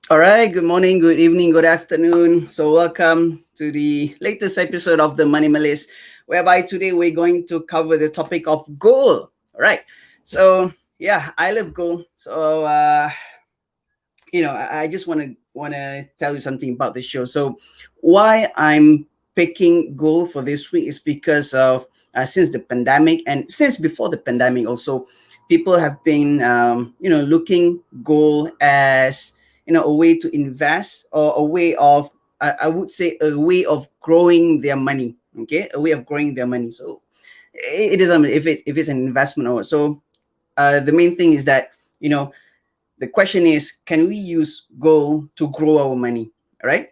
All right, good morning, good evening, good afternoon. So, welcome to the latest episode of the Moneymalist, whereby today we're going to cover the topic of goal. All right, so yeah, I love goal. So, I just want to tell you something about the show. So, why I'm picking goal for this week is because of since the pandemic and since before the pandemic also, people have been looking goal as a way to invest or a way of I would say a way of growing their money. Okay, a way of growing their money. So it doesn't matter if it's an investment or so. The main thing is that you know the question is, can we use gold to grow our money? All right.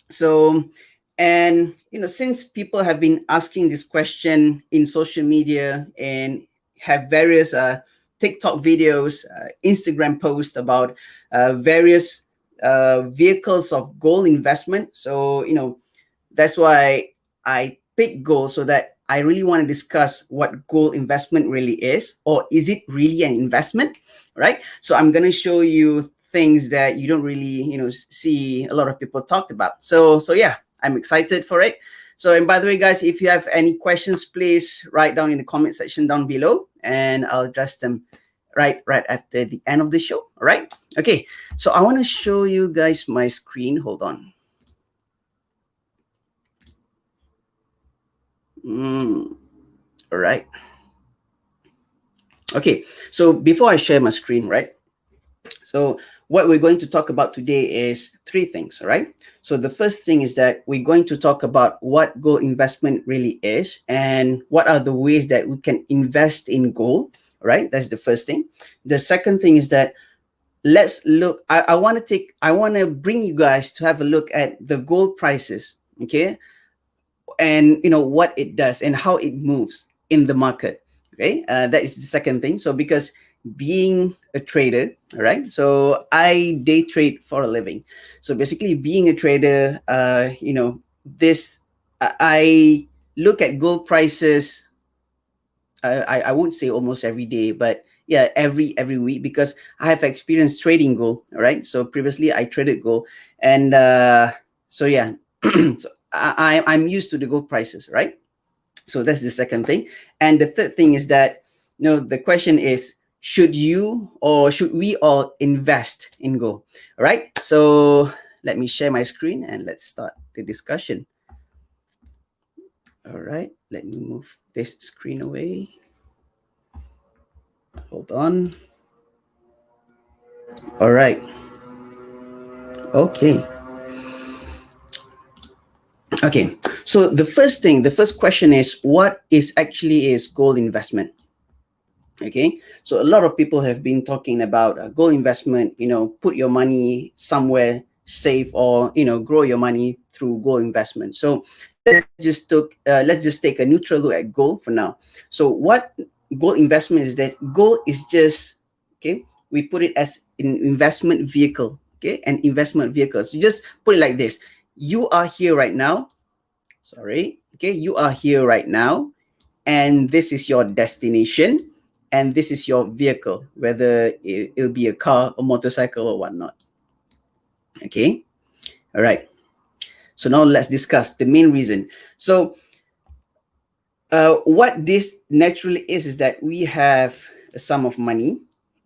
So, and since people have been asking this question in social media and have various TikTok videos, Instagram posts about various vehicles of gold investment. So, that's why I pick gold, so that I really want to discuss what gold investment really is, or is it really an investment, right? So I'm going to show you things that you don't really, see a lot of people talked about. So yeah, I'm excited for it. So, and by the way, guys, if you have any questions, please write down in the comment section down below, and I'll address them right after the end of the show. All right. Okay. So I want to show you guys my screen. Hold on. All right. Okay. So before I share my screen, right? So what we're going to talk about today is three things, all right? So the first thing is that we're going to talk about what gold investment really is and what are the ways that we can invest in gold, right? That's the first thing. The second thing is that let's look, I want to bring you guys to have a look at the gold prices, okay? And what it does and how it moves in the market. Okay, that is the second thing. So because being a trader, all right, so I day trade for a living. So basically being a trader, this I look at gold prices. I won't say almost every day, but yeah, every week, because I have experience trading gold. All right, so previously I traded gold, and so yeah, so I'm used to the gold prices, right? So that's the second thing. And the third thing is that the question is, should you or should we all invest in gold? All right, so let me share my screen and let's start the discussion. All right, let me move this screen away. Hold on. All right. Okay. Okay. So the first question is, what is gold investment? Okay. So a lot of people have been talking about gold investment, put your money somewhere safe, or, grow your money through gold investment. So let's just take a neutral look at gold for now. So what gold investment is, that gold is just, okay, we put it as an investment vehicle. Okay. An investment vehicle. So you just put it like this. You are here right now. Sorry. Okay. You are here right now, and this is your destination, and this is your vehicle, whether it'll be a car, a motorcycle, or whatnot. Okay. All right. So now let's discuss the main reason. So what this naturally is that we have a sum of money,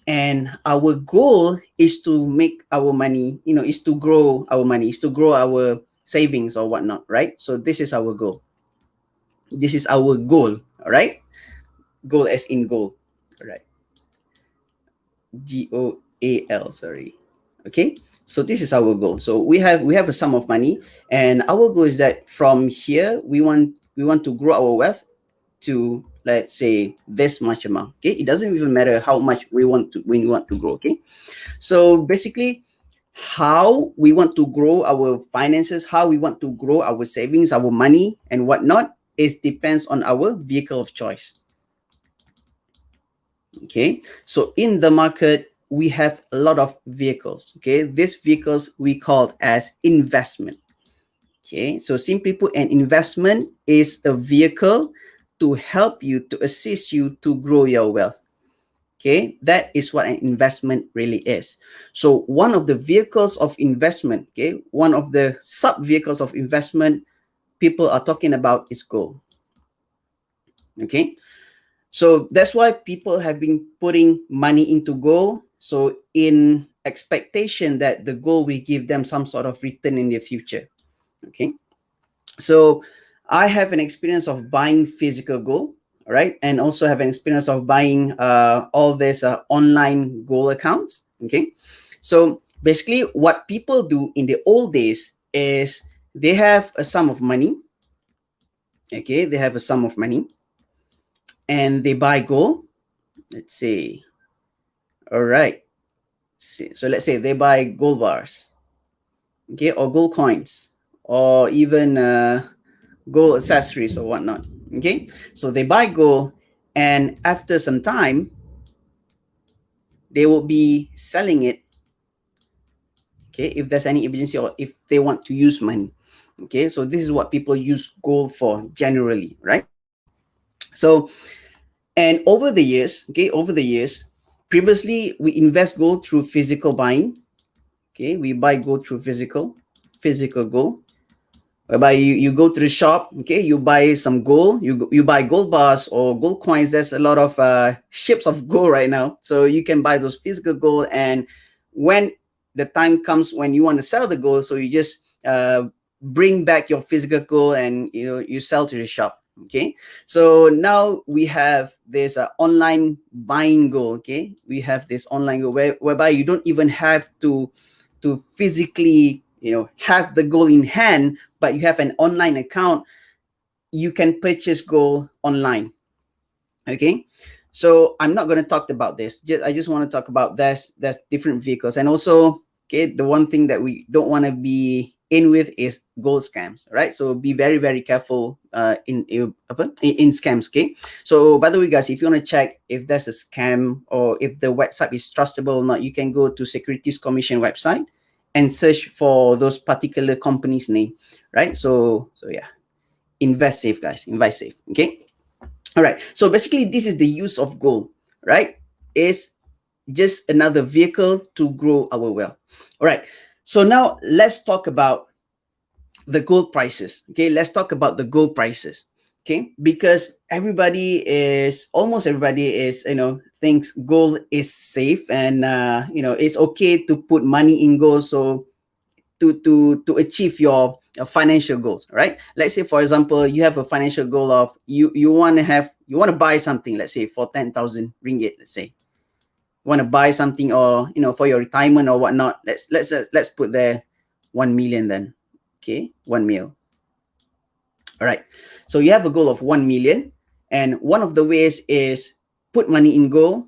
and our goal is to make our money, is to grow our money, is to grow our savings or whatnot, right? So this is our goal. This is our goal. All right. Goal as in goal. All right. GOAL. Sorry. Okay. So this is our goal. So we have a sum of money, and our goal is that from here we want to grow our wealth to, let's say, this much amount. Okay. It doesn't even matter how much we want to grow. Okay. So basically, how we want to grow our finances, how we want to grow our savings, our money, and whatnot, is depends on our vehicle of choice. Okay, so in the market we have a lot of vehicles. Okay, these vehicles we call as investment. Okay, so simply put, an investment is a vehicle to help you, to assist you to grow your wealth. Okay, that is what an investment really is. So one of the vehicles of investment, okay, one of the sub vehicles of investment people are talking about is gold. Okay, so that's why people have been putting money into gold. So in expectation that the gold will give them some sort of return in the future. Okay, so I have an experience of buying physical gold, right, and also have an experience of buying all these online gold accounts. Okay, so basically what people do in the old days is they have a sum of money. Okay, they have a sum of money and they buy gold. Let's see. All right. So let's say they buy gold bars, okay, or gold coins, or even gold accessories or whatnot. Okay, so they buy gold, and after some time, they will be selling it. Okay, if there's any emergency or if they want to use money. Okay, so this is what people use gold for generally, right? So, and over the years, okay, over the years, previously we invest gold through physical buying. Okay, we buy gold through physical gold, whereby you go to the shop. Okay, you buy some gold, you buy gold bars or gold coins. There's a lot of ships of gold right now, so you can buy those physical gold, and when the time comes when you want to sell the gold, so you just bring back your physical gold and you sell to the shop. Okay, so now we have this online buying gold. Okay, we have this online gold whereby you don't even have to physically have the gold in hand, but you have an online account. You can purchase gold online. Okay, so I'm not going to talk about this. I just want to talk about there's different vehicles. And also, okay, the one thing that we don't want to be in with is gold scams, right? So be very, very careful in scams. Okay, so by the way, guys, if you want to check if there's a scam or if the website is trustable or not, you can go to Securities Commission website and search for those particular companies' name, right? So yeah, invest safe, guys. Invest safe. Okay. All right. So basically, this is the use of gold, right? Is just another vehicle to grow our wealth. All right. So now let's talk about the gold prices. Okay. Let's talk about the gold prices. Okay. Because almost everybody is, thinks gold is safe and, it's okay to put money in gold. So to achieve your financial goals, right? Let's say, for example, you have a financial goal of you want to buy something, let's say for 10,000 ringgit. Let's say you want to buy something, or for your retirement or whatnot. Let's put there 1 million then. Okay, 1 mil. All right. So you have a goal of 1 million, and one of the ways is put money in gold.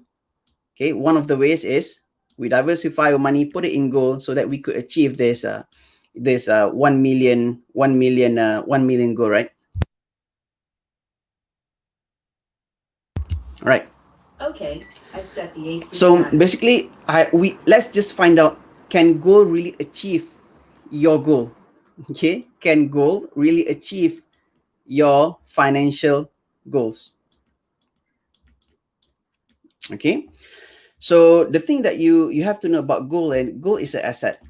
Okay, one of the ways is we diversify our money, put it in gold, so that we could achieve this 1 million goal, right? All right. Okay, I've set the AC. So basically, let's just find out, can gold really achieve your goal? Okay, can gold really achieve your financial goals? Okay, so the thing that you have to know about gold, and gold is an asset.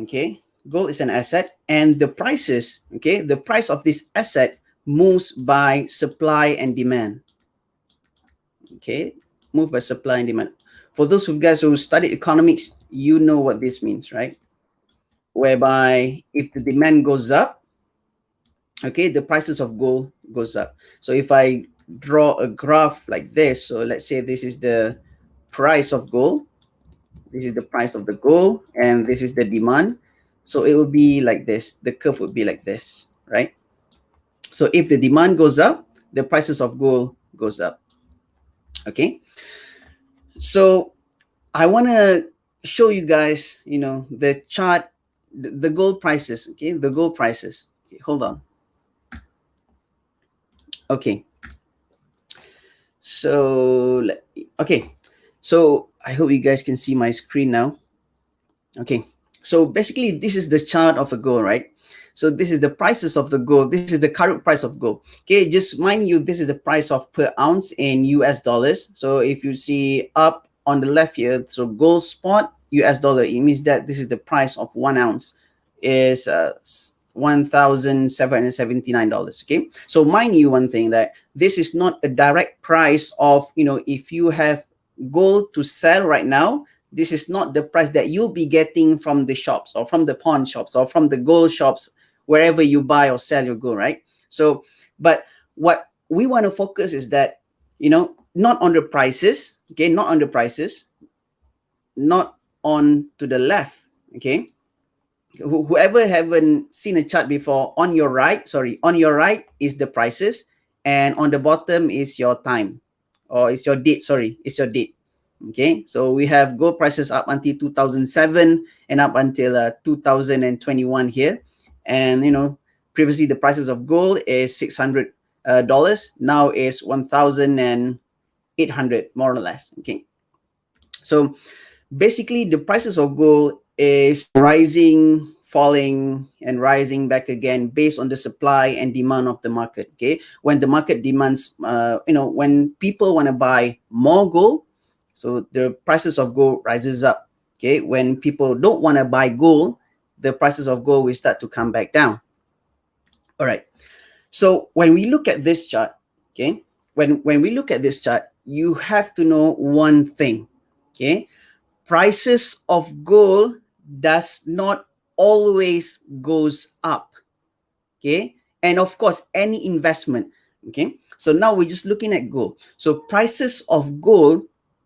Okay, gold is an asset, and the prices, okay, the price of this asset moves by supply and demand. Okay, move by supply and demand. For those of you guys who studied economics, you know what this means, right? Whereby if the demand goes up, okay, the prices of gold goes up. So if I draw a graph like this, so let's say this is the price of gold, this is the price of the gold, and this is the demand. So it will be like this. The curve would be like this, right? So if the demand goes up, the prices of gold goes up. Okay. So I want to show you guys, the chart, the gold prices. Okay, the gold prices. Okay, hold on. Okay. So okay. So I hope you guys can see my screen now. Okay. So basically, this is the chart of a gold, right? So this is the prices of the gold. This is the current price of gold. Okay, just mind you, this is the price of per ounce in US dollars. So if you see up, on the left here, so gold spot US dollar, it means that this is the price of 1 ounce is $1,779. Okay, so mind you one thing, that this is not a direct price of, if you have gold to sell right now, this is not the price that you'll be getting from the shops or from the pawn shops or from the gold shops, wherever you buy or sell your gold, right? So, but what we want to focus is that, not on the prices, okay, not on the prices, not on to the left, okay? Whoever haven't seen a chart before, on your right is the prices, and on the bottom is your time, or it's your date, it's your date. Okay, so we have gold prices up until 2007 and up until 2021 here. And previously the prices of gold is $600, now is 1,800, more or less. Okay, so basically the prices of gold is rising, falling, and rising back again based on the supply and demand of the market. Okay, when the market demands, when people want to buy more gold, so the prices of gold rises up. Okay, when people don't want to buy gold, the prices of gold will start to come back down. All right, so when we look at this chart, okay, when we look at this chart, you have to know one thing. Okay, prices of gold does not always goes up. Okay, and of course any investment. Okay, so now we're just looking at gold. So prices of gold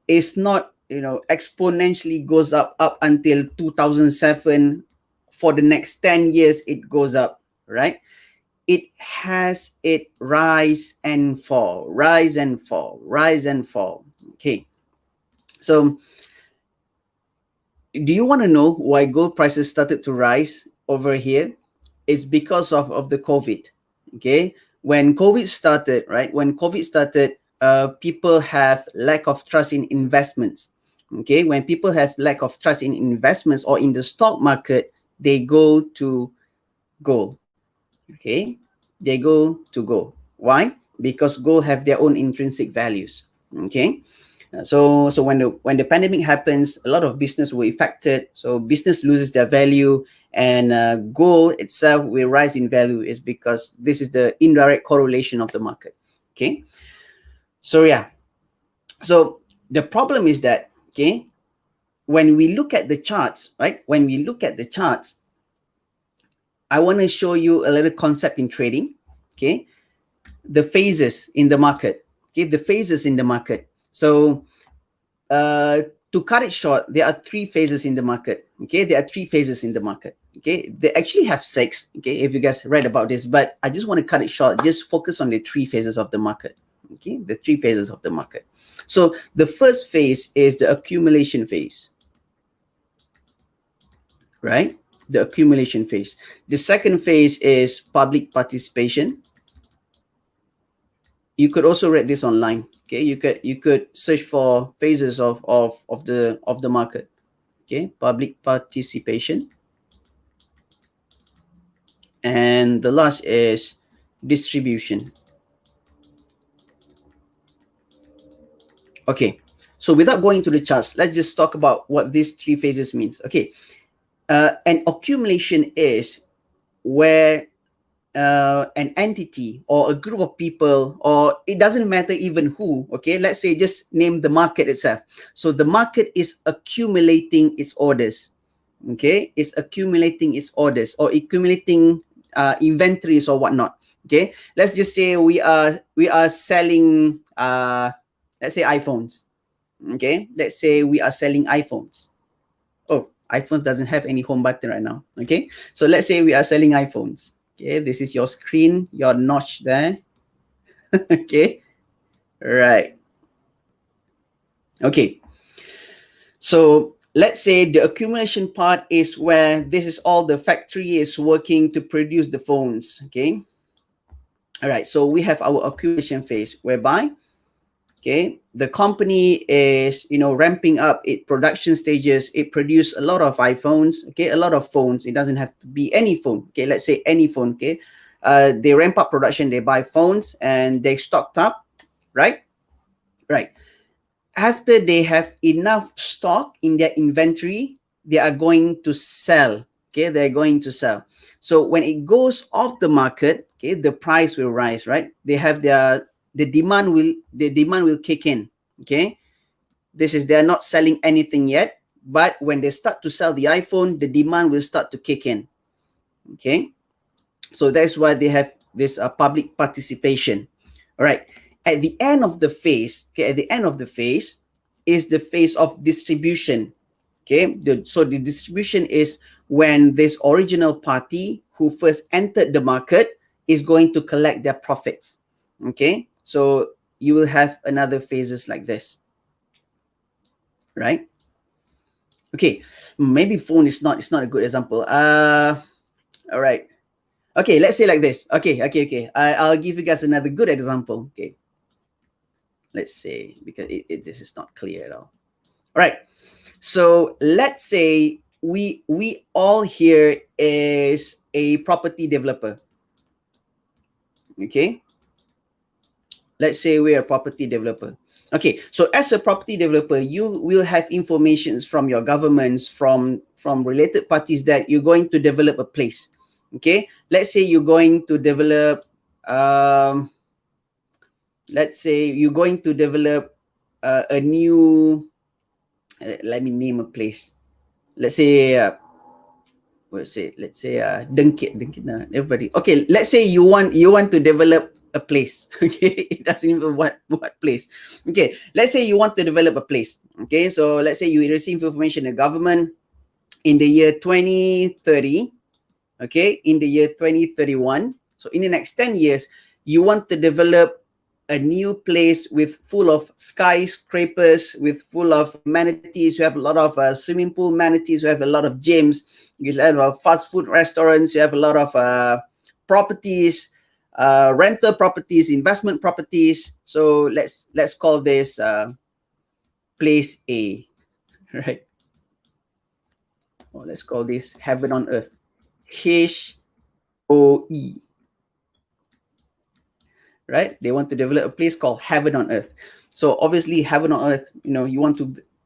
is not, exponentially goes up until 2007. For the next 10 years it goes up, right? It has it rise and fall, rise and fall, rise and fall. Okay, so do you want to know why gold prices started to rise over here? It's because of the COVID. Okay, when COVID started, right? When COVID started, people have lack of trust in investments. Okay, when people have lack of trust in investments or in the stock market, they go to gold. Okay, they go to gold. Why? Because gold have their own intrinsic values. Okay, so when the pandemic happens, a lot of business were affected. So business loses their value, and gold itself will rise in value, is because this is the indirect correlation of the market. Okay, so yeah, so the problem is that, okay, when we look at the charts, right? When we look at the charts, I want to show you a little concept in trading. Okay, the phases in the market. Okay, the phases in the market. So to cut it short, there are 3 phases in the market. Okay, there are 3 phases in the market. Okay, they actually have 6. Okay, if you guys read about this, but I just want to cut it short. Just focus on the 3 phases of the market. Okay, the 3 phases of the market. So the first phase is the accumulation phase, right? The accumulation phase. The second phase is public participation. You could also read this online. Okay, you could search for phases of the market. Okay, public participation, and the last is distribution. Okay, so without going to the charts, let's just talk about what these 3 phases means. Okay, an accumulation is where an entity or a group of people, or it doesn't matter even who, okay, let's say just name the market itself. So the market is accumulating its orders. Okay, it's accumulating its orders or accumulating inventories or whatnot. Okay, let's just say we are selling let's say iPhones. Okay, let's say we are selling iPhones. Oh, iPhones doesn't have any home button right now. Okay, so let's say we are selling iPhones. Okay, this is your screen, your notch there. Okay, right. Okay, so let's say the accumulation part is where this is all the factory is working to produce the phones. Okay, all right, so we have our accumulation phase, whereby, okay, the company is, ramping up its production stages. It produce a lot of iPhones. Okay, a lot of phones. It doesn't have to be any phone. Okay, let's say any phone. Okay, they ramp up production. They buy phones and they stocked up, right? Right. After they have enough stock in their inventory, they are going to sell. Okay, they're going to sell. So when it goes off the market, okay, the price will rise, right? They have the demand will kick in. Okay, this is they're not selling anything yet, but when they start to sell the iPhone, the demand will start to kick in. Okay, so that's why they have this public participation. All right. At the end of the phase, okay, at the end of the phase is the phase of distribution. Okay, so the distribution is when this original party who first entered the market is going to collect their profits. Okay, so you will have another phases like this, right? Okay, maybe phone is not, it's not a good example. All right. Okay, let's say like this. Okay. I'll give you guys another good example. Okay, let's say, because this is not clear at all. All right. So let's say we all here is a property developer. Okay. Let's say we're a property developer. Okay. So as a property developer, you will have information from your governments, from related parties that you're going to develop a place. Okay. Let's say you're going to develop, let's say you're going to develop a new, let me name a place. Let's say, let's say Dengkit, everybody. Okay, let's say you want to develop a place. Okay, it doesn't even what place. Okay, let's say you want to develop a place. Okay, so let's say you receive information in the government in the year 2030. Okay, in the year 2031. So in the next 10 years, you want to develop a new place with full of skyscrapers, with full of amenities. You have a lot of swimming pool amenities. You have a lot of gyms. You have a lot of fast food restaurants. You have a lot of properties, rental properties, investment properties. So let's call this place A, right? Or let's call this heaven on earth. HOE. Right? They want to develop a place called heaven on earth. So obviously heaven on earth, you want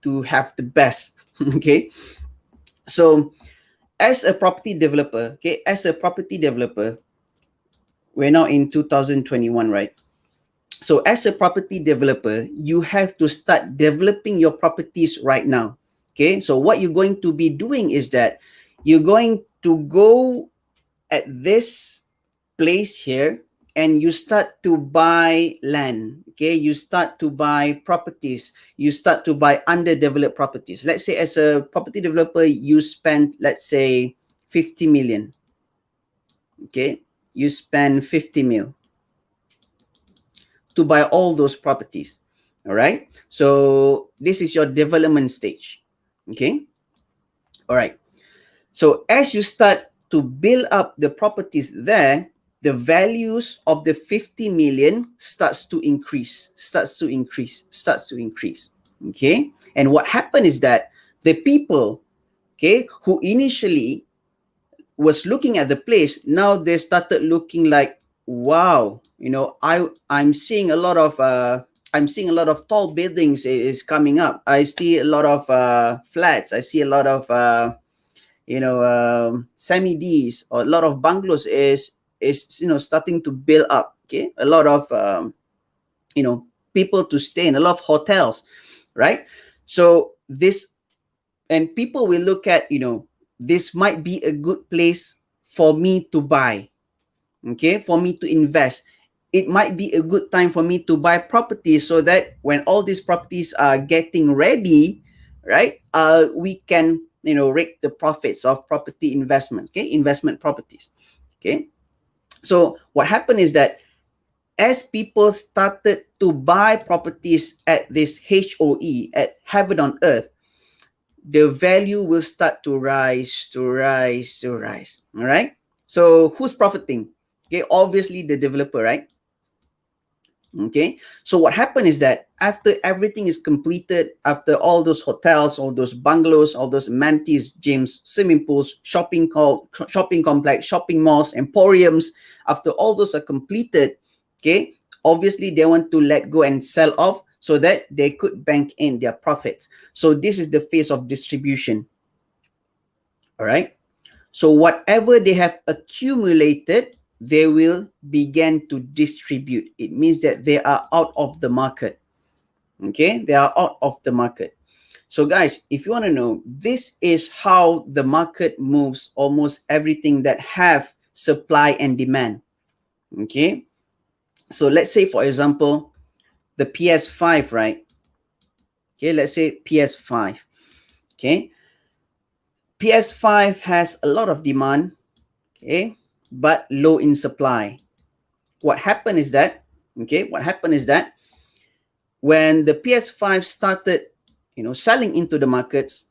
to have the best. Okay. So as a property developer, we're now in 2021, right? So as a property developer, you have to start developing your properties right now. Okay. So what you're going to be doing is that you're going to go at this place here and you start to buy land. Okay, you start to buy properties. You start to buy underdeveloped properties. Let's say as a property developer, you spend, let's say, 50 million. Okay, you spend 50 mil to buy all those properties. All right, so this is your development stage. Okay, all right. So as you start to build up the properties there, the values of the 50 million starts to increase. Okay. And what happened is that the people, okay, who initially was looking at the place, now they started looking like, wow, I'm seeing a lot of tall buildings is coming up. I see a lot of flats. I see a lot of semi-Ds or a lot of bungalows is starting to build up. Okay, a lot of people to stay in, a lot of hotels, right? So this, and people will look at, this might be a good place for me to buy. Okay, for me to invest. It might be a good time for me to buy properties, so that when all these properties are getting ready, right, we can reap the profits of property investments. Okay, investment properties. Okay, so what happened is that as people started to buy properties at this HOE, at heaven on earth, the value will start to rise. All right, so who's profiting? Okay, obviously the developer, right? Okay, so what happened is that after everything is completed, after all those hotels, all those bungalows, all those amenities, gyms, swimming pools, shopping complex, shopping malls, emporiums, after all those are completed, okay, obviously they want to let go and sell off. so that they could bank in their profits. So this is the phase of distribution. All right. So whatever they have accumulated, they will begin to distribute. It means that they are out of the market. Okay, they are out of the market. So guys, if you want to know, this is how the market moves almost everything that have supply and demand. Okay, so let's say, for example, the PS5, right? Okay, let's say PS5. Okay, PS5 has a lot of demand, okay, but low in supply. What happened is that, when the PS5 started, selling into the markets,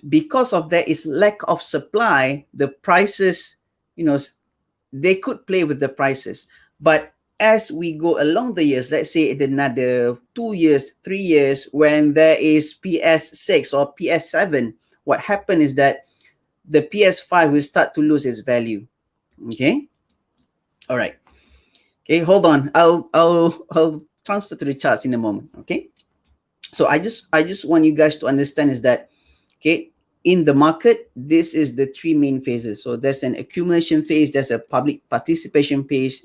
because of there is lack of supply, the prices, they could play with the prices. But as we go along the years, let's say in another 2 years, 3 years, when there is PS6 or PS7, what happened is that the PS5 will start to lose its value. Okay. All right. Okay, hold on. I'll transfer to the charts in a moment. Okay. So I just want you guys to understand is that, okay, in the market, this is the three main phases. So there's an accumulation phase, there's a public participation phase,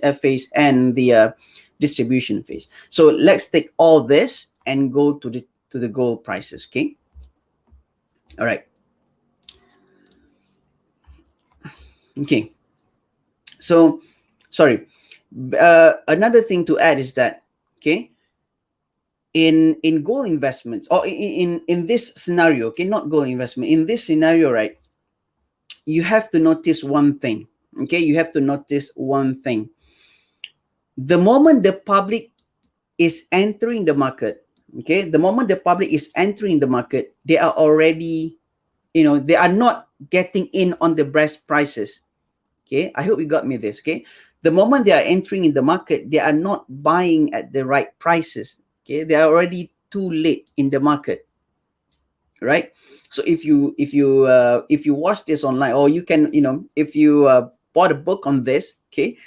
and the distribution phase. So let's take all this and go to the gold prices. Okay. All right. Okay. So, sorry. Another thing to add is that, okay, in gold investments, or in this scenario, okay, not gold investment, in this scenario, right, you have to notice one thing. Okay, you have to notice one thing. The moment the public is entering the market, okay, the moment the public is entering the market, they are already, they are not getting in on the best prices. Okay, I hope you got me this. Okay, the moment they are entering in the market, they are not buying at the right prices. Okay, they are already too late in the market, right? So if you watch this online, or you can, if you bought a book on this, okay,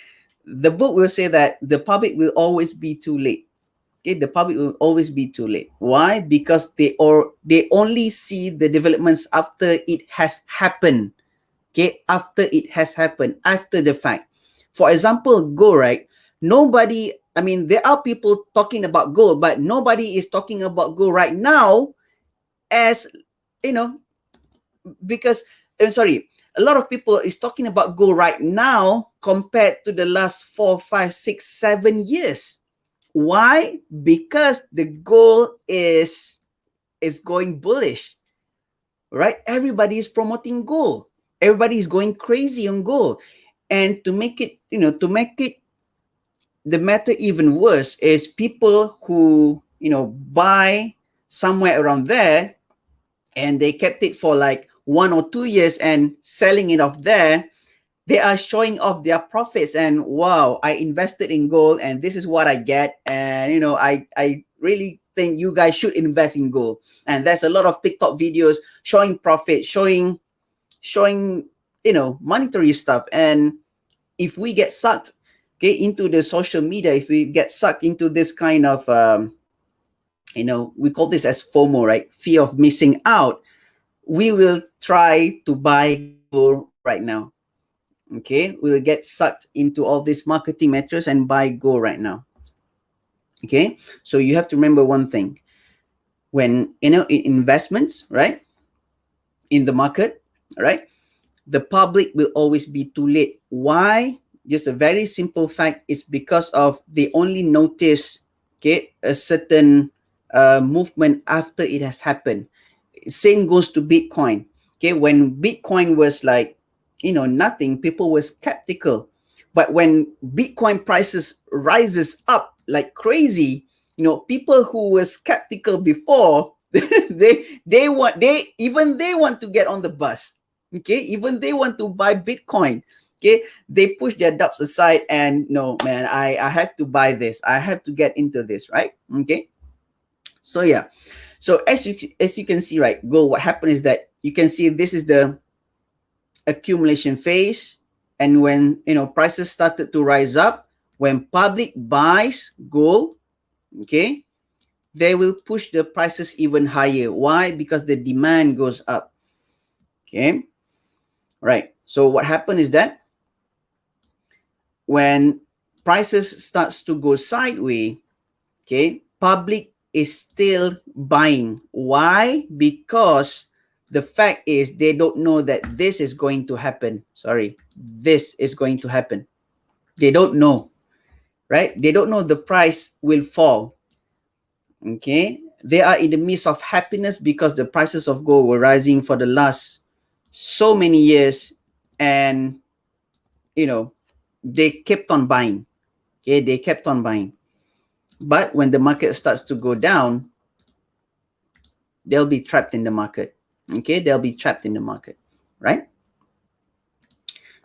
the book will say that the public will always be too late. Okay, the public will always be too late. Why? Because they only see the developments after it has happened. Okay, after it has happened, after the fact. For example, gold, right? Nobody, I mean, there are people talking about gold, but nobody is talking about gold right now, as because sorry, a lot of people is talking about gold right now compared to the last 4, 5, 6, 7 years. Why? Because the gold is going bullish, right? Everybody is promoting gold. Everybody is going crazy on gold. And to make it, the matter even worse, is people who, buy somewhere around there, and they kept it for like 1 or 2 years and selling it off there. They are showing off their profits, and wow, I invested in gold and this is what I get. And I really think you guys should invest in gold. And there's a lot of TikTok videos showing profit, showing monetary stuff. And if we get sucked, okay, into the social media, if we get sucked into this kind of we call this as FOMO, right? Fear of missing out. We will try to buy gold right now. Okay, we'll get sucked into all these marketing methods and buy gold right now. Okay, so you have to remember one thing. When in investments, right, in the market, right, the public will always be too late. Why? Just a very simple fact is because of they only notice, okay, a certain movement after it has happened. Same goes to Bitcoin. Okay, when Bitcoin was like, nothing, people were skeptical. But when Bitcoin prices rises up like crazy, people who were skeptical before, they want to get on the bus. Okay, even they want to buy Bitcoin. Okay, they push their doubts aside and no, man, I have to buy this. I have to get into this, right? Okay. So yeah. So as you can see, right, gold, what happened is that you can see this is the accumulation phase. And when prices started to rise up, when public buys gold, okay, they will push the prices even higher. Why? Because the demand goes up. Okay, right. So what happened is that when prices starts to go sideways, okay, public is still buying. Why? Because the fact is they don't know that this is going to happen. Sorry, this is going to happen. They don't know, right? They don't know the price will fall. Okay, they are in the midst of happiness because the prices of gold were rising for the last so many years, and you know, they kept on buying. Okay, they kept on buying. But when the market starts to go down, they'll be trapped in the market. Okay, they'll be trapped in the market, right?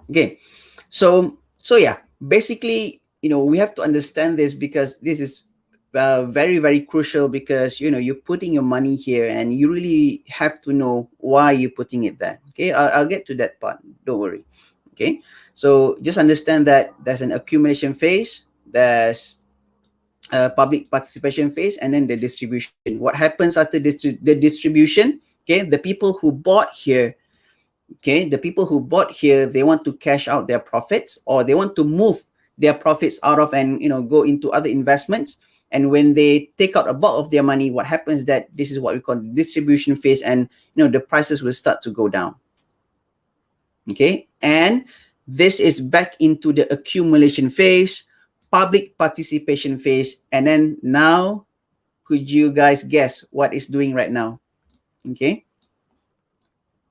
Okay, so yeah, basically, we have to understand this, because this is very, very crucial, because you're putting your money here and you really have to know why you're putting it there. Okay, I'll get to that part, don't worry. Okay, so just understand that there's an accumulation phase, there's public participation phase, and then the distribution. What happens after the distribution? Okay, the people who bought here, they want to cash out their profits, or they want to move their profits out of and go into other investments. And when they take out a bulk of their money, what happens that this is what we call the distribution phase, and the prices will start to go down. Okay, and this is back into the accumulation phase, public participation phase, and then now, could you guys guess what it's doing right now? Okay,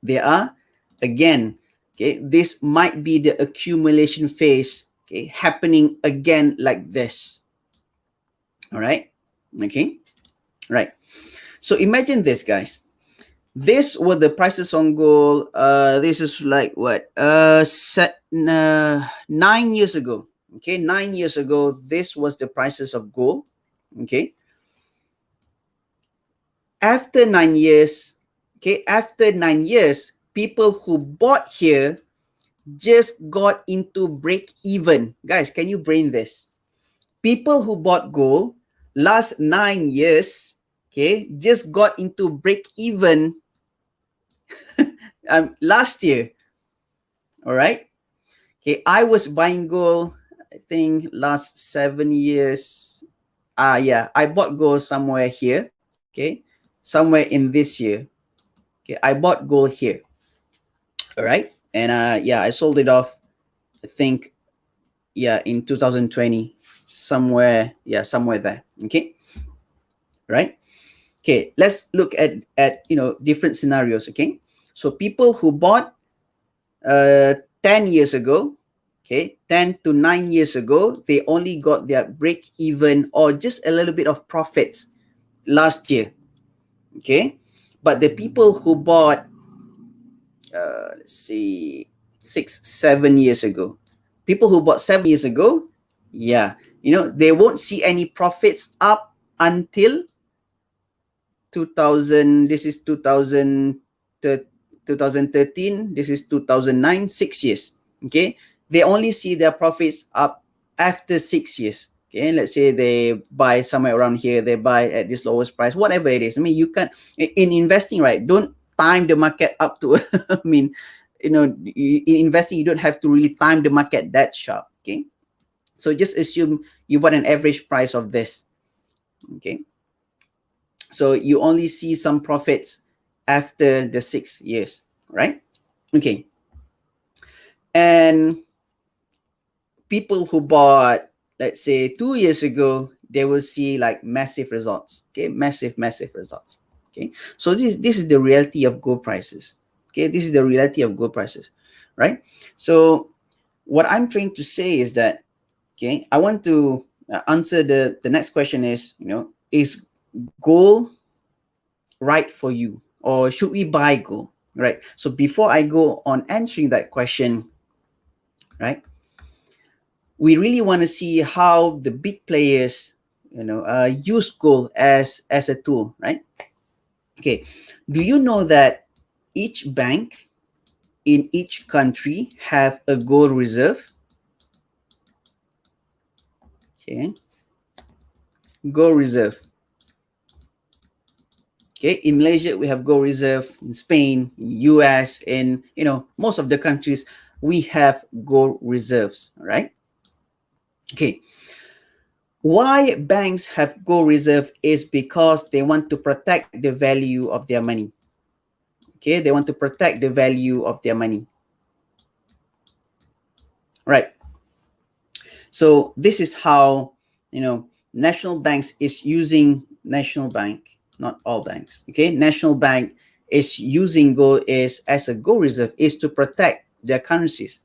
they are again, okay, this might be the accumulation phase, okay, happening again like this. All right, okay, right. So imagine this, guys. This were the prices on gold. This is like what? 9 years ago. Okay, 9 years ago, this was the prices of gold. Okay. After 9 years, people who bought here just got into break even. Guys, can you brain this? People who bought gold last 9 years, okay, just got into break even last year. All right. Okay, I was buying gold, I think last 7 years. Yeah, I bought gold somewhere here. Okay, somewhere in this year. Okay, I bought gold here. All right, and yeah, I sold it off, I think, yeah, in 2020, somewhere, yeah, somewhere there. Okay, right. Okay, let's look at different scenarios. Okay, so people who bought 10 years ago, okay, 10 to 9 years ago, they only got their break even or just a little bit of profits last year. Okay, but the people who bought let's see, 6-7 years ago, people who bought 7 years ago, yeah, they won't see any profits up until 2000. This is 2013. This is 2009. 6 years. Okay, they only see their profits up after 6 years. Okay, let's say they buy somewhere around here, they buy at this lowest price, whatever it is. I mean, you can't, in investing, right, don't time the market up to I mean, in investing, you don't have to really time the market that sharp. Okay, so just assume you bought an average price of this. Okay, so you only see some profits after the 6 years, right? Okay, and people who bought, let's say, 2 years ago, they will see like massive results. Okay, massive results. Okay, so this is the reality of gold prices. Okay, this is the reality of gold prices, right? So what I'm trying to say is that, okay, I want to answer the next question is, is gold right for you, or should we buy gold, right? So before I go on answering that question, right, we really want to see how the big players, use gold as a tool, right? Okay, do you know that each bank in each country have a gold reserve? Okay, gold reserve. Okay, in Malaysia we have gold reserve. In Spain, in US, in most of the countries we have gold reserves. Right? Okay. Why banks have gold reserve is because they want to protect the value of their money. Okay, they want to protect the value of their money. Right. So this is how national banks is using national bank, not all banks. Okay, national bank is using gold is as a gold reserve is to protect their currencies.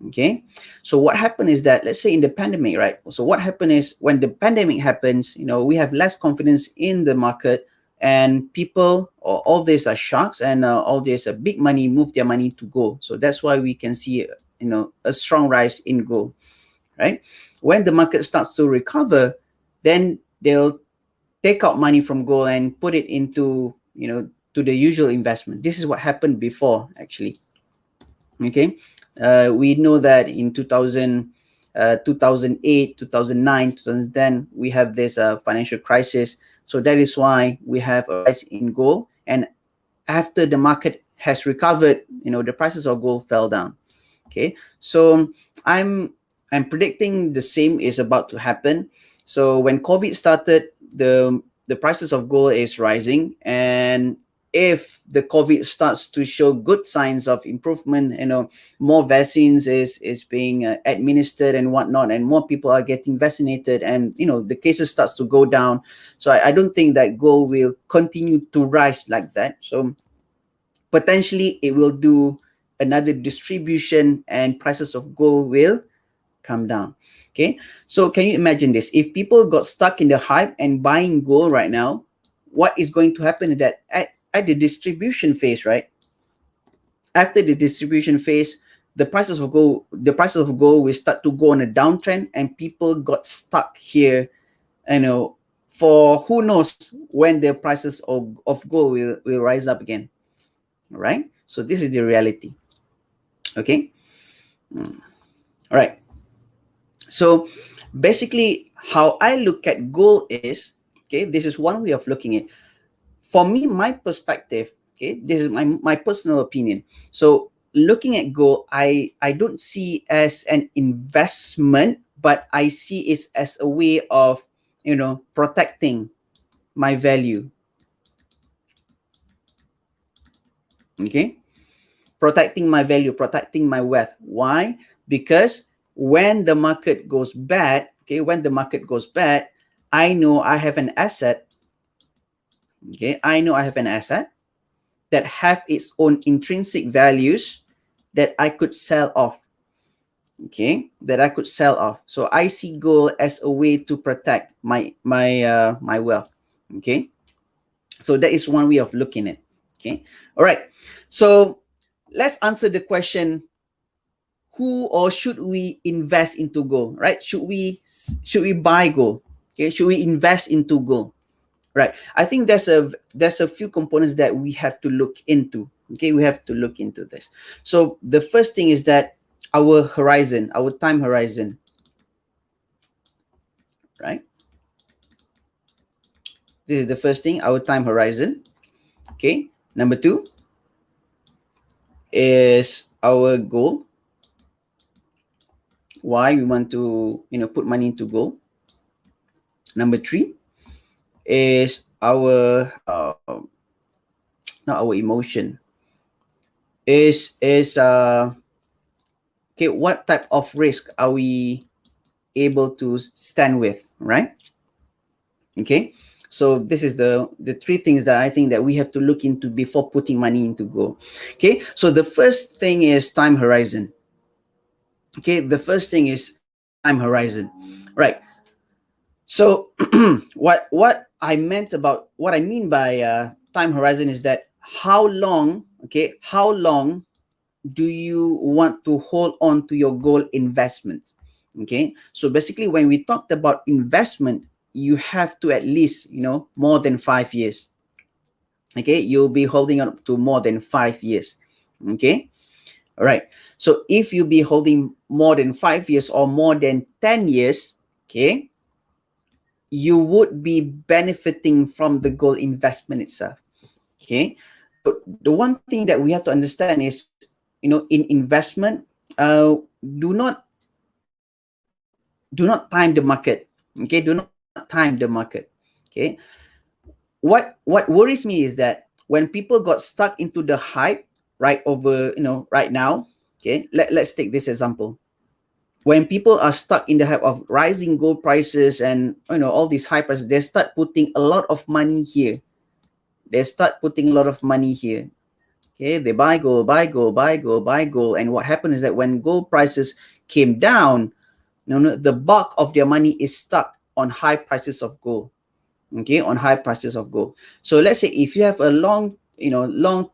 Okay, so what happened is that, let's say in the pandemic, right? So what happened is when the pandemic happens, we have less confidence in the market, and people, or all these are sharks, and all these big money move their money to gold. So that's why we can see a strong rise in gold, right? When the market starts to recover, then they'll take out money from gold and put it into to the usual investment. This is what happened before, actually. Okay, we know that in 2008, 2009, 2010, we have this financial crisis. So that is why we have a rise in gold. And after the market has recovered, the prices of gold fell down. Okay, so I'm predicting the same is about to happen. So when COVID started, the prices of gold is rising, and if the COVID starts to show good signs of improvement, more vaccines is being administered and whatnot, and more people are getting vaccinated, and the cases starts to go down. So I don't think that gold will continue to rise like that. So potentially it will do another distribution, and prices of gold will come down. Okay, so can you imagine this? If people got stuck in the hype and buying gold right now, what is going to happen is that at the distribution phase, right? After the distribution phase, the prices of gold will start to go on a downtrend, and people got stuck here, for who knows when the prices of gold will rise up again. All right, so this is the reality. Okay. All right, so basically how I look at gold is, okay, this is one way of looking at it. For me, my perspective, okay, this is my personal opinion. So looking at gold, I don't see as an investment, but I see it as a way of protecting my value. Okay, protecting my value, protecting my wealth. Why? Because when the market goes bad, okay, when the market goes bad, I know I have an asset. Okay, I know I have an asset that have its own intrinsic values that I could sell off. Okay, that I could sell off. So I see gold as a way to protect my wealth. Okay, so that is one way of looking at it. Okay, all right. So let's answer the question: who or should we invest into gold? Right? Should we buy gold? Okay, should we invest into gold? Right. I think there's a few components that we have to look into. Okay, we have to look into this. So the first thing is that our horizon, our time horizon. Right. This is the first thing, our time horizon. Okay. Number two is our goal. Why we want to put money into gold. Number three is our not our emotion. Is okay, what type of risk are we able to stand with, right? Okay, so this is the three things that I think that we have to look into before putting money into gold. Okay, so the first thing is time horizon. Okay, the first thing is time horizon, right? So what I mean by time horizon is that how long do you want to hold on to your gold investments? Okay, so basically when we talked about investment, you have to at least more than 5 years. Okay, you'll be holding on to more than 5 years. Okay, all right, so if you be holding more than 5 years or more than 10 years, okay, you would be benefiting from the gold investment itself. Okay, so the one thing that we have to understand is, in investment, do not time the market. Okay, do not time the market. Okay, what worries me is that when people got stuck into the hype right over, right now. Okay, let's take this example. When people are stuck in the hype of rising gold prices and all these high prices, they start putting a lot of money here. They start putting a lot of money here. Okay, they buy gold, buy gold, buy gold, buy gold, and what happened is that when gold prices came down, the bulk of their money is stuck on high prices of gold. Okay, on high prices of gold. So let's say if you have a long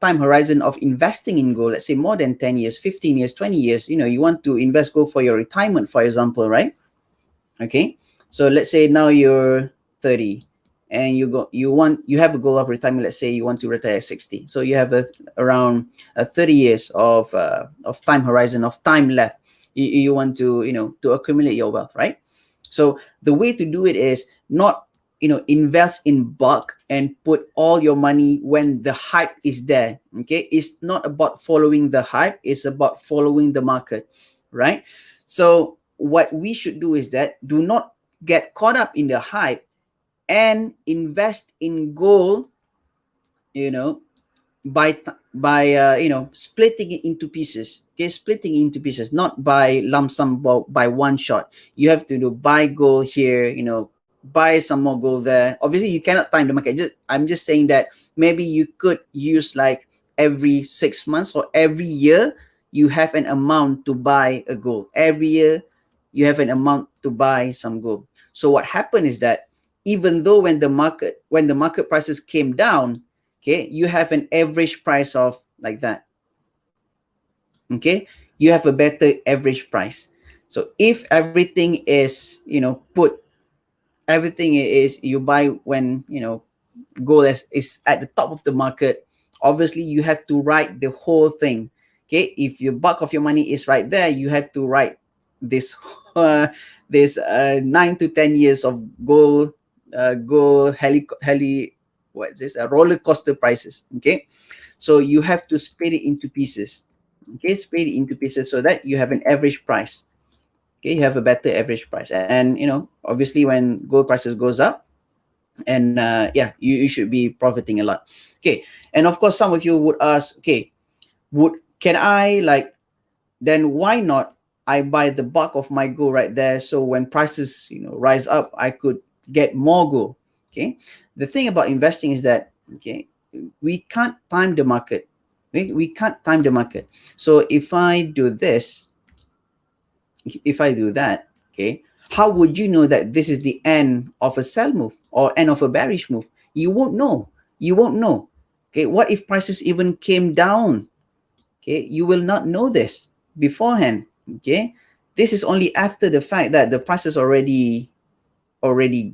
time horizon of investing in gold, let's say more than 10 years, 15 years, 20 years, you want to invest gold for your retirement, for example, right? Okay, so let's say now you're 30 and you have a goal of retirement. Let's say you want to retire at 60, so you have around 30 years of time horizon, of time left. You want to to accumulate your wealth, right? So the way to do it is not invest in bulk and put all your money when the hype is there. Okay, it's not about following the hype, it's about following the market, right? So what we should do is that do not get caught up in the hype and invest in gold, you know by splitting it into pieces. Okay, splitting into pieces, not by lump sum, by one shot. You have to buy gold here, buy some more gold there. Obviously you cannot time the market. I'm just saying that maybe you could use like every 6 months or every year you have an amount to buy a gold. Every year you have an amount to buy some gold. So what happened is that even though when the market prices came down, okay, you have an average price of like that. Okay, you have a better average price. So if everything is everything is you buy when gold is at the top of the market, obviously you have to write the whole thing. Okay, if your bulk of your money is right there, you have to write this this 9 to 10 years of gold heli what is this, roller coaster prices. Okay, so you have to split it into pieces. Okay, split it into pieces so that you have an average price. Okay, you have a better average price. And obviously when gold prices goes up, and yeah, you should be profiting a lot. Okay, and of course some of you would ask, okay, would can I like then why not I buy the bulk of my gold right there, so when prices rise up, I could get more gold. Okay, the thing about investing is that, okay, we can't time the market. We can't time the market. So if I do this, if I do that, okay, how would you know that this is the end of a sell move or end of a bearish move? You won't know. You won't know. Okay, what if prices even came down? Okay, you will not know this beforehand. Okay, this is only after the fact that the prices already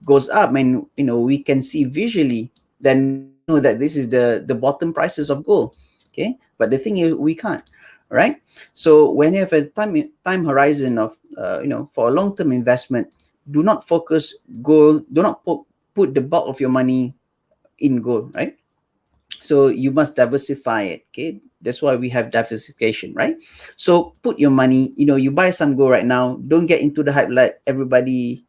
goes up, and we can see visually, then we know that this is the bottom prices of gold. Okay, but the thing is we can't. All right, so when you have a time horizon of for a long-term investment, do not focus gold, do not put the bulk of your money in gold, right? So you must diversify it. Okay, that's why we have diversification, right? So put your money, you buy some gold right now, don't get into the hype like everybody,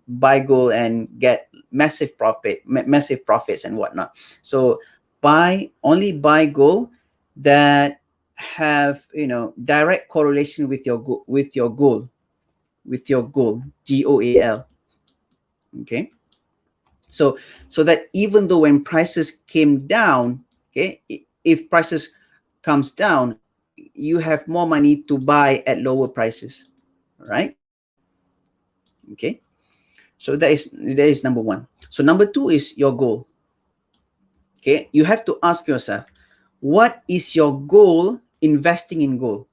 buy gold and get massive profits and whatnot. So only buy gold that have direct correlation with your goal, GOAL. Okay, so that even though when prices came down, okay, if prices comes down, you have more money to buy at lower prices, right? Okay, so that is number one. So number two is your goal. Okay, you have to ask yourself, what is your goal investing in gold?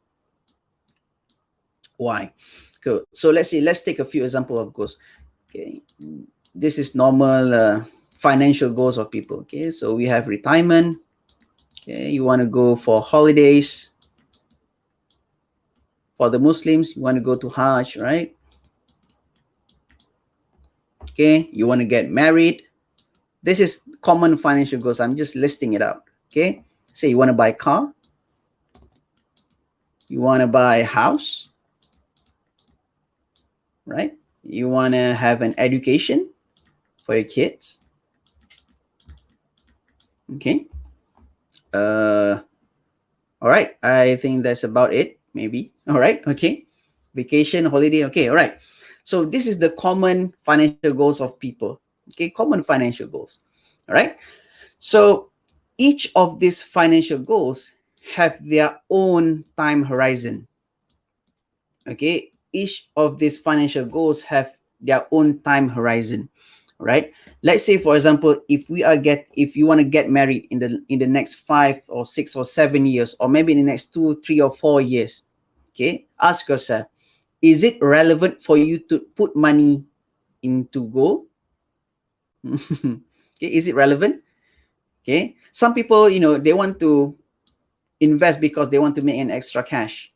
Why? Cool. So let's take a few example of goals. Okay, this is normal financial goals of people. Okay, so we have retirement. Okay, you want to go for holidays. For the Muslims, you want to go to Hajj, right? Okay, you want to get married. This is common financial goals. I'm just listing it out. Okay, say you want to buy a car, you want to buy a house, right? You want to have an education for your kids. Okay. All right. I think that's about it. Maybe. All right. Okay. Vacation, holiday. Okay. All right. So this is the common financial goals of people. Okay. Common financial goals. All right. So each of these financial goals have their own time horizon. Okay. Each of these financial goals have their own time horizon, right? Let's say, for example, if you want to get married in the next 5 or 6 or 7 years, or maybe in the next 2, 3, or 4 years, okay, ask yourself, is it relevant for you to put money into gold? Okay, is it relevant? Okay, some people, they want to invest because they want to make an extra cash.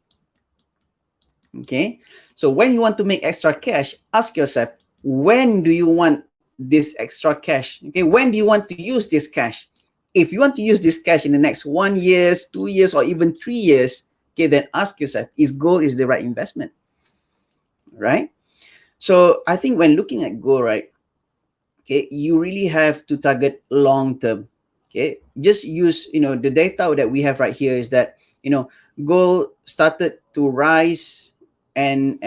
Okay, so when you want to make extra cash, ask yourself, when do you want this extra cash? Okay, when do you want to use this cash? If you want to use this cash in the next 1 year, 2 years, or even 3 years, okay, then ask yourself, is gold is the right investment? Right? So I think when looking at gold, right, okay, you really have to target long term. Okay, just use, the data that we have right here is that, gold started to rise and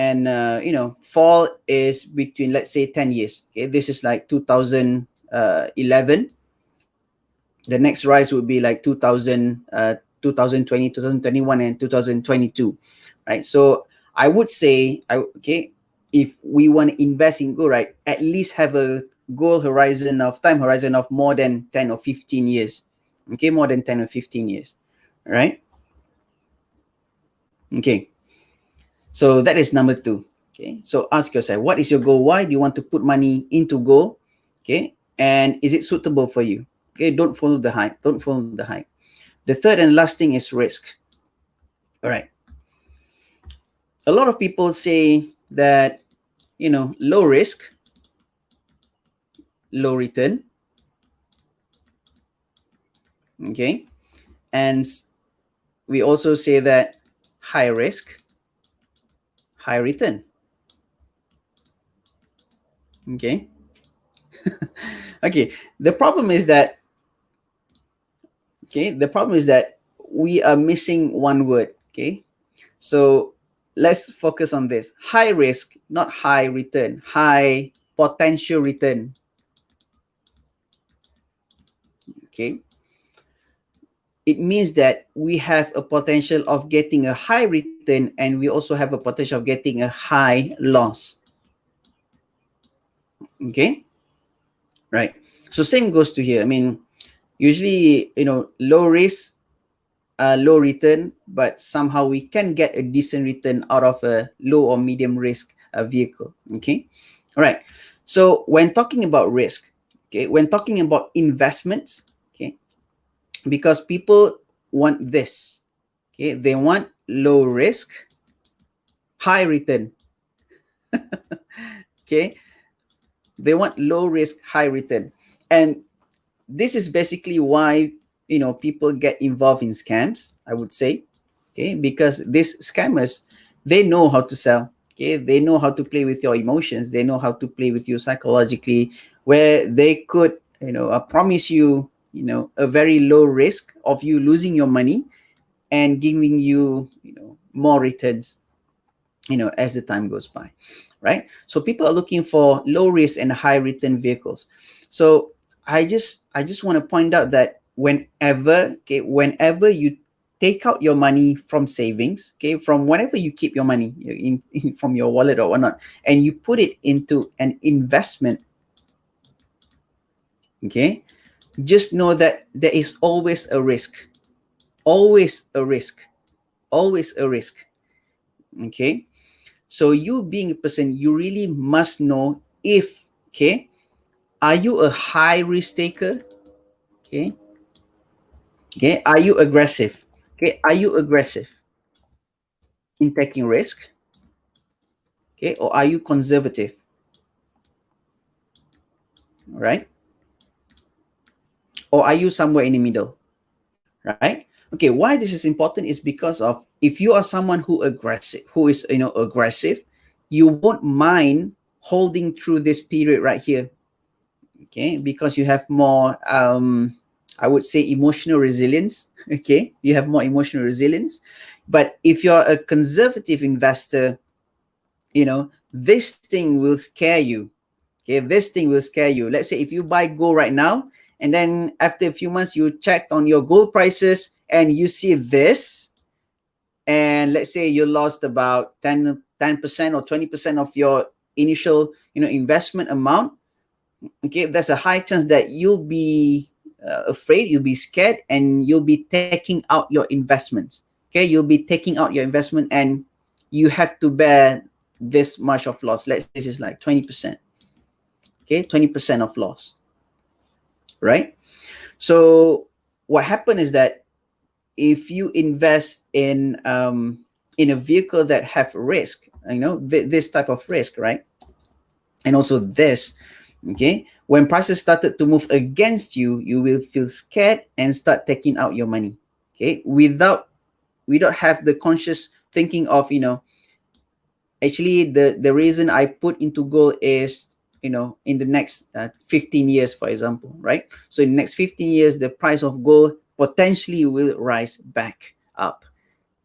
fall is between, let's say, 10 years. Okay, this is like 2011. The next rise would be like 2020, 2021, and 2022, right? So I would say, okay, if we want to invest in gold, right, at least have a time horizon of more than 10 or 15 years. Okay, more than 10 or 15 years, right? Okay, so that is number 2. Okay, so ask yourself, what is your goal? Why do you want to put money into gold? Okay, and is it suitable for you? Okay, don't follow the hype. Don't follow the hype. The third and last thing is risk. All right. A lot of people say that, low risk, low return. Okay. And we also say that high risk, high return. Okay. Okay. The problem is that, we are missing one word. Okay. So let's focus on this. High risk, not high return, high potential return. Okay. It means that we have a potential of getting a high return, and we also have a potential of getting a high loss. Okay. Right. So same goes to here. I mean, usually, low risk, low return, but somehow we can get a decent return out of a low or medium risk vehicle. Okay. All right. So when talking about risk, okay, when talking about investments, okay, because people want this, okay, they want low risk, high return. Okay, they want low risk, high return, and this is basically why people get involved in scams, I would say. Okay, because these scammers, they know how to sell. Okay, they know how to play with your emotions, they know how to play with you psychologically, where they could promise you a very low risk of you losing your money and giving you more returns as the time goes by, right? So people are looking for low risk and high return vehicles. So I just want to point out that whenever you take out your money from savings, okay, from whenever you keep your money from your wallet or whatnot, and you put it into an investment, okay, just know that there is always a risk, always a risk, always a risk. Okay, so you being a person, you really must know if, okay, are you a high risk taker? Okay. Okay. Are you aggressive? Okay. Are you aggressive in taking risk? Okay. Or are you conservative? Right? Or are you somewhere in the middle? right? Okay, why this is important is because of, if you are someone who is aggressive, you won't mind holding through this period right here, okay, because you have more I would say emotional resilience. Okay, you have more emotional resilience. But if you're a conservative investor, this thing will scare you. Okay, this thing will scare you. Let's say if you buy gold right now, and then after a few months you checked on your gold prices and you see this, and let's say you lost about 10% or 20% of your initial investment amount. Okay, there's a high chance that you'll be afraid, you'll be scared, and you'll be taking out your investments. Okay, you'll be taking out your investment, and you have to bear this much of loss. Let's say this is like 20%. Okay, 20% of loss, right? So what happened is that if you invest in a vehicle that have risk, this type of risk, right? And also this, okay, when prices started to move against you, you will feel scared and start taking out your money. Okay, without have the conscious thinking of, actually the reason I put into gold is, in the next 15 years, for example, right? So in the next 15 years, the price of gold potentially will rise back up.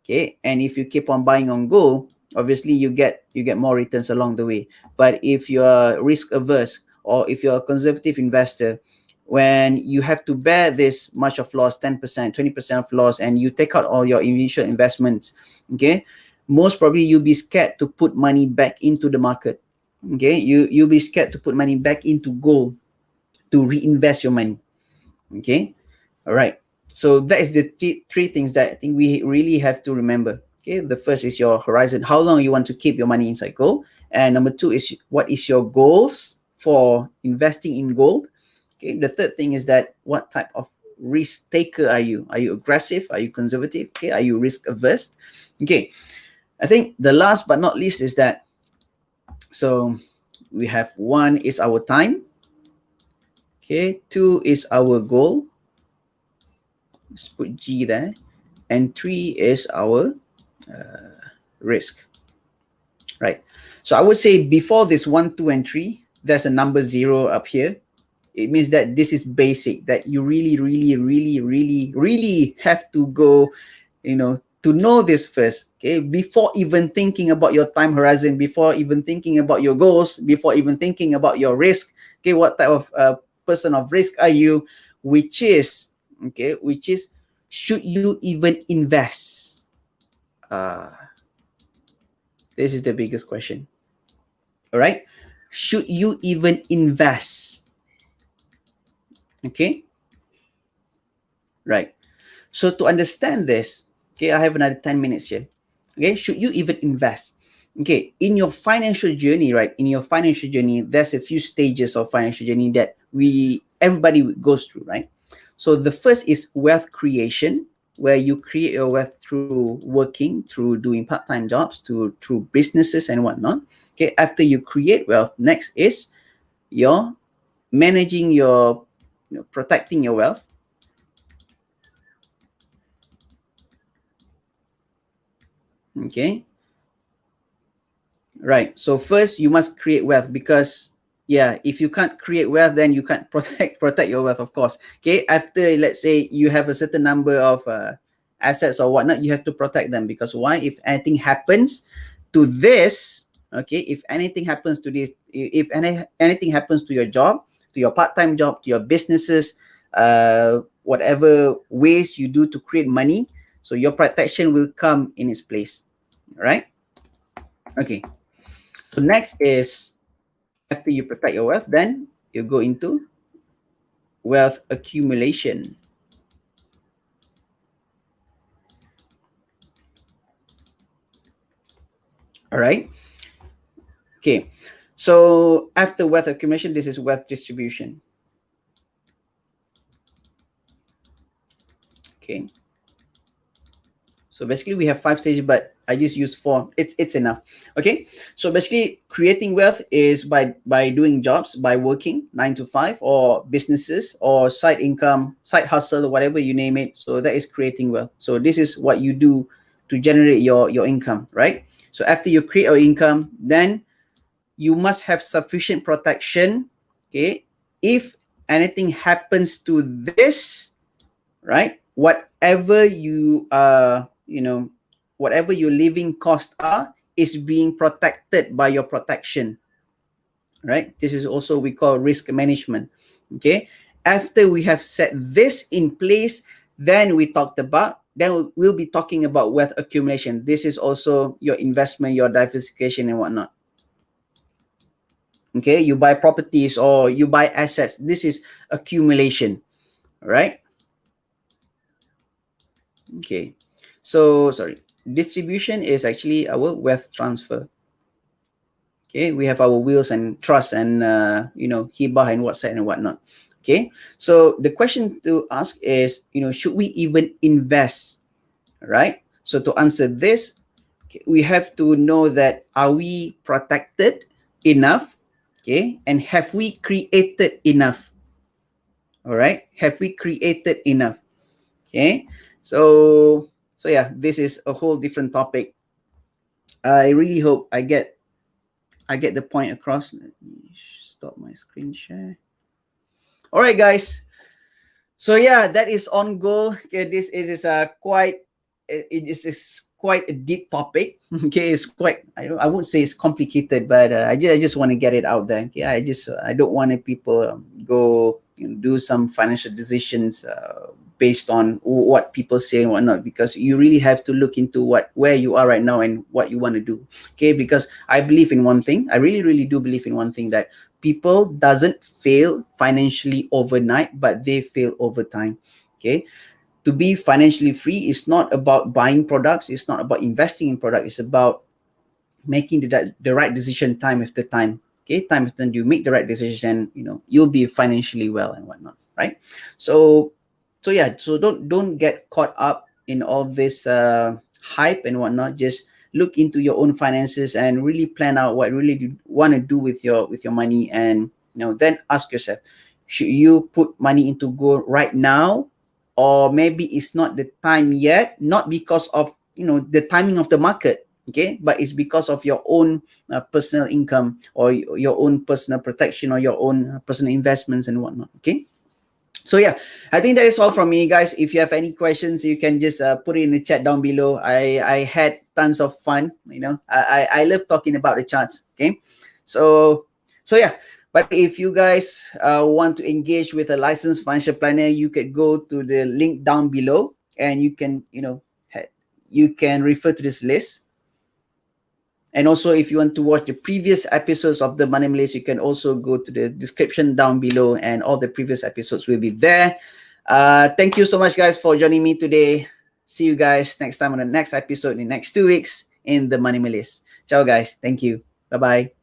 Okay, and if you keep on buying on gold, obviously you get more returns along the way. But if you're risk averse, or if you're a conservative investor, when you have to bear this much of loss, 10%, 20% of loss, and you take out all your initial investments, okay, most probably you'll be scared to put money back into the market. Okay, you'll be scared to put money back into gold to reinvest your money. Okay, all right. So that is the three things that I think we really have to remember. Okay, the first is your horizon, how long you want to keep your money inside gold, and number two is what is your goals for investing in gold. Okay, the third thing is that what type of risk taker are you? Are you aggressive? Are you conservative? Okay, are you risk averse? Okay, I think the last but not least is that, so we have one is our time. Okay, two is our goal. Let's put G there. And three is our risk, right? So I would say before this 1, 2, and 3, there's a number 0 up here. It means that this is basic, that you really, really, really, really, really have to go, to know this first, okay? Before even thinking about your time horizon, before even thinking about your goals, before even thinking about your risk, okay? What type of person of risk are you? Which is, should you even invest? This is the biggest question. All right, should you even invest? Okay, right. So to understand this, okay, I have another 10 minutes here. Okay, should you even invest? Okay, in your financial journey, right? In your financial journey, there's a few stages of financial journey that everybody goes through, right? So the first is wealth creation, where you create your wealth through working, through doing part-time jobs, through businesses and whatnot. Okay, after you create wealth, next is your managing your, protecting your wealth. Okay, right. So first you must create wealth, because if you can't create wealth, then you can't protect your wealth, of course. Okay, after, let's say, you have a certain number of assets or whatnot, you have to protect them, because why? If anything happens to this, okay, if anything happens to this, if anything happens to your job, to your part-time job, to your businesses, whatever ways you do to create money, so your protection will come in its place, right? Okay, so next is, after you protect your wealth, then you go into wealth accumulation. All right. Okay. So after wealth accumulation, this is wealth distribution. Okay. So basically we have 5 stages, but I just use 4. It's enough. Okay. So basically, creating wealth is by doing jobs, by working 9 to 5, or businesses, or side income, side hustle, whatever you name it. So that is creating wealth. So this is what you do to generate your income, right? So after you create your income, then you must have sufficient protection. Okay. If anything happens to this, right? Whatever whatever your living costs are is being protected by your protection, right? This is also we call risk management. Okay. After we have set this in place, then we'll be talking about wealth accumulation. This is also your investment, your diversification and whatnot. Okay, you buy properties or you buy assets. This is accumulation, right? Okay, so sorry, distribution is actually our wealth transfer. Okay, we have our wills and trust and hibah and what's and whatnot. Okay, so the question to ask is, should we even invest, right? So to answer this, we have to know that, are we protected enough? Okay, and have we created enough? All right, have we created enough? Okay, so yeah, this is a whole different topic. I really hope I get the point across. Let me stop my screen share. All right, guys. So yeah, that is on goal. Okay, this is quite a deep topic. Okay, it's quite, I won't say it's complicated, but I just want to get it out there. Okay, I don't want people go do some financial decisions based on what people say and whatnot, because you really have to look into where you are right now and what you want to do. Okay, because I believe in one thing. I really do believe in one thing, that people doesn't fail financially overnight, but they fail over time. Okay, to be financially free is not about buying products. It's not about investing in product. It's about making the right decision time after time. Okay, time after time, you make the right decision, you'll be financially well and whatnot, right? So yeah, so don't get caught up in all this hype and whatnot. Just look into your own finances and really plan out what really you want to do with your money, and then ask yourself, should you put money into gold right now, or maybe it's not the time yet, not because of the timing of the market, okay, but it's because of your own personal income, or your own personal protection, or your own personal investments and whatnot. Okay, so yeah, I think that is all from me, guys. If you have any questions, you can just put it in the chat down below. I had tons of fun. I love talking about the charts. Okay, so yeah. But if you guys want to engage with a licensed financial planner, you could go to the link down below, and you can refer to this list. And also, if you want to watch the previous episodes of the Moneymalist, you can also go to the description down below, and all the previous episodes will be there. Thank you so much, guys, for joining me today. See you guys next time on the next episode in the next 2 weeks in the Moneymalist. Ciao, guys. Thank you. Bye-bye.